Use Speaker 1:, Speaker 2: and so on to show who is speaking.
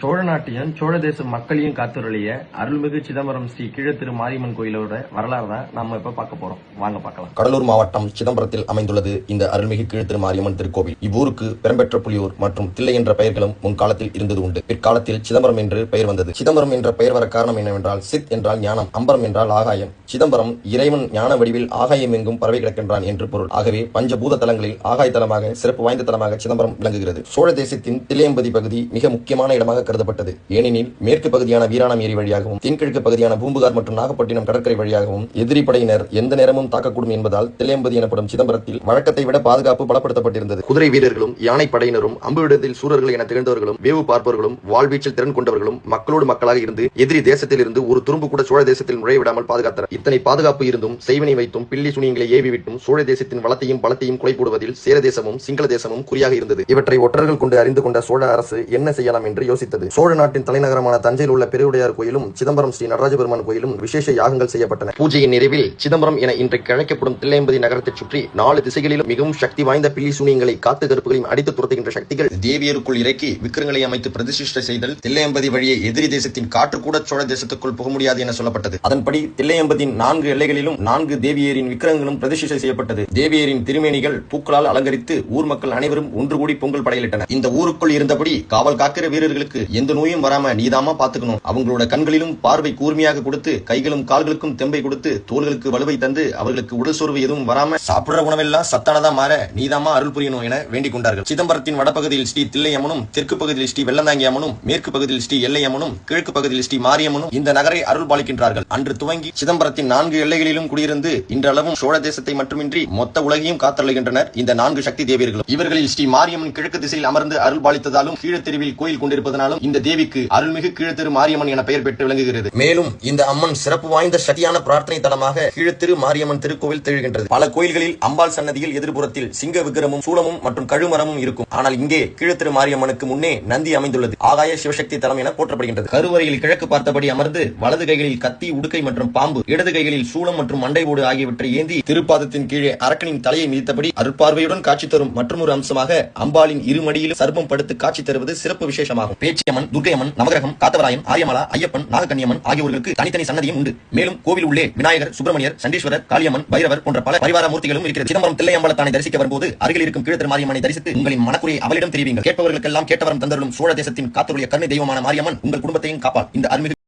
Speaker 1: சோழ நாட்டையும் சோழ தேச மக்களையும் காத்துருளிய அருள்மிகு சிதம்பரம் ஸ்ரீ கீழத்திரு மாரியம்மன் கோயிலோட வரலாறு தான் நம்ம இப்ப பார்க்க போறோம். வாங்க பார்க்கலாம்.
Speaker 2: கடலூர் மாவட்டம் சிதம்பரத்தில் அமைந்துள்ளது இந்த அருள்மிகு கீழத்திரு மாரியம்மன் திருக்கோவில். இவ்வூருக்கு பெரும்பெற்ற புலியூர் மற்றும் தில்லை என்ற பெயர்களும் முன்காலத்தில் இருந்தது உண்டு. பிற்காலத்தில் சிதம்பரம் என்று பெயர் வந்தது. சிதம்பரம் என்ற பெயர் வர காரணம் என்னவென்றால் சித் என்றால் ஞானம், அம்பரம் என்றால் ஆகாயம். சிதம்பரம் இறைவன் ஞான வடிவில் ஆகாயம் எங்கும் பரவி கிடக்கின்றான் என்று பொருள். ஆகவே பஞ்சபூத தலங்களில் ஆகாய தலமாக சிறப்பு வாய்ந்த தலமாக சிதம்பரம் விளங்குகிறது. சோழ தேசத்தின் தில்லையம்பதி பகுதி மிக முக்கியமான இடமாக கருதப்பட்டது. ஏனெனில் மேற்கு பகுதியான வீராணம் ஏரி வழியாகவும் தென்கிழக்கு பகுதியான பூம்புகார் மற்றும் நாகப்பட்டினம் கடற்கரை வழியாகவும் எதிரி படையினர் எந்த நேரமும் தாக்கக்கூடும் என்பதால் தில்லையம்பதி எனப்படும் சிதம்பரத்தில் வழக்கத்தை விட பாதுகாப்பு பலப்படுத்தப்பட்டிருந்தது. குதிரை வீரர்களும் யானை படையினரும் அம்புவிடத்தில் சூரர்கள் என திகழ்ந்தவர்களும் வேவு பார்ப்பவர்களும் வாழ்வீச்சில் திறன் கொண்டவர்களும் மக்களோடு மக்களாக இருந்து எதிரி தேசத்தில் இருந்து ஒரு துரும்பு கூட சோழ தேசத்தில் நுழைவிடாமல் பாதுகாத்தனர். இத்தனை பாதுகாப்பு இருந்தும் செய்வினை வைத்தும் பில்லி சுனியங்களை ஏவி விட்டும் சோழ தேசத்தின் வளத்தையும் பலத்தையும் குலை போடுவதில் சேர தேசமும் சிங்கள தேசமும் குறியாக இருந்தது. இவற்றை ஒற்றர்கள் கொண்டு அறிந்து கொண்ட சோழ அரசு என்ன செய்யலாம் என்று யோசித்தது. சோழ நாட்டின் தலைநகரமான தஞ்சையில் உள்ள பெருவுடையார் கோயிலும் சிதம்பரம் ஸ்ரீ நடராஜ பெருமான் கோயிலும் விசேஷ யாகங்கள் செய்யப்பட்டன. பூஜையின் நிறைவில் சிதம்பரம் என இன்றைக்கு அழைக்கப்படும் தில்லையம்பதி நகரத்தை சுற்றி 4 திசைகளிலும் மிகவும் சக்தி வாய்ந்த பில்லி சூனியங்களை காத்து கருப்புகளையும் அடித்து துரத்துகின்ற சக்திகள் தேவியருக்குள் இறக்கி விக்கிரங்களை அமைத்து பிரதிஷ்டை செய்தல், தில்லையம்பதி வழியே எதிரி தேசத்தின் காற்று கூட சோழ தேசத்துக்குள் புக முடியாது என சொல்லப்பட்டது. அதன்படி தில்லையம்பதியின் 4 எல்லைகளிலும் 4 தேவியரின் விக்கிரகங்களும் பிரதிஷ்டை செய்யப்பட்டது. தேவியரின் திருமேனிகள் பூக்களால் அலங்கரித்து ஊர் மக்கள் அனைவரும் ஒன்று கூடி பொங்கல் படையிலிட்டனர். இந்த ஊருக்குள் இருந்தபடி காவல் காக்கிற வீரர்களுக்கு எந்த நோயும் வராம நீதாமா பாத்துக்கணும். அவங்களோட கண்களிலும் பார்வை கூர்மையாக கொடுத்து கைகளும் கால்களுக்கும் தெம்பை கொடுத்து தோள்களுக்கு வலுவை தந்து அவர்களுக்கு உடல் சோர்வு எதுவும் வராம சாப்பிடுற உணவெல்லாம் சத்தானதா மாற நீதாமா அருள் புரியணும் என வேண்டிக் கொண்டார்கள். சிதம்பரத்தின் வடபகுதியில் ஸ்ரீ தில்லையம்மனும், தெற்கு பகுதியில் ஸ்ரீ வெள்ளந்தாங்கி அம்மனும், மேற்கு பகுதியில் ஸ்ரீ எல்லையம்மனும், கிழக்கு பகுதியில் ஸ்ரீ மாரியம்மனும் இந்த நகரை அருள் பாலிக்கின்றார்கள். அன்று துவங்கி சிதம்பரத்தின் 4 எல்லைகளிலும் குடியிருந்து இன்றளவும் சோழ தேசத்தை மட்டுமின்றி மொத்த உலகையும் காத்தருளுகின்றனர் இந்த 4 சக்தி தேவியர்களும். இவர்களில் ஸ்ரீ மாரியம்மன் கிழக்கு திசையில் அமர்ந்து அருள் பாலித்ததாலும் கீழத்தெருவில் கோயில் கொண்டிருப்பதனாலும் இந்த தேவிக்கு அருள்மிகு கீழத்திரு மாரியம்மன் என பெயர் பெற்று விளங்குகிறது. மேலும் இந்த அம்மன் சிறப்பு வாய்ந்த சக்தியான பிரார்த்தனை தலமாக கீழத்திரு மாரியம்மன் திருக்கோவில் திகழ்கின்றது. பல கோயில்களில் அம்பாள் சன்னதியில் எதிர்புறத்தில் சிங்க விக்கிரமும் சூலமும் மற்றும் கழுமரமும் இருக்கும். ஆனால் இங்கே கீழத்திரு மாரியம்மனுக்கு முன்னே நந்தி அமைந்துள்ளது. ஆகாய சிவசக்தி தலம் என போற்றப்படுகின்றது. கருவறையில் கிழக்கு பார்த்தபடி அமர்ந்து வலது கைகளில் கத்தி, உடுக்கை மற்றும் பாம்பு, இடது கைகளில் சூலம் மற்றும் மண்டை ஓடு ஆகியவற்றை ஏந்தி திருப்பாதத்தின் கீழே அரக்கனின் தலையை மிதித்தபடி அருட்பார்வையுடன் காட்சி தரும் மற்றொரு அம்சமாக அம்பாளின் இருமடியிலும் சர்ப்பம் படுத்து காட்சி தருவது சிறப்பு விசேஷமாகும். பேச்சியம்மன், துர்க்கையம்மன், நவகிரகம், காத்தவராயன், ஆரியமலா, ஐயப்பன், நாகக்கன்னியம்மன் ஆகியோருக்கு தனித்தனி சன்னதியும் உண்டு. மேலும் கோவில் உள்ளே விநாயகர், சுப்பிரமணியர், சண்டீஸ்வரர், காளியம்மன், பைரவர் போன்ற பல பரிவார மூர்த்திகளும் இருக்கிறது. சிதம்பரம் தில்லையம்பலத்தானை தரிசிக்க வரும்போது அருகில் இருக்கும் கீழத்திரு மாரியம்மனை தரிசித்து உங்களின் மனக்குறையை அவளிடம் தெரிவிங்கள். கேட்பவர்களுக்கெல்லாம் கேட்டவரம் தந்தருளும் சோழ தேசத்தின் காத்துடைய கருணை தெய்வமான மாரியம்மன் உங்கள் குடும்பத்தையும் காப்பாள். இந்த அருள்மிகு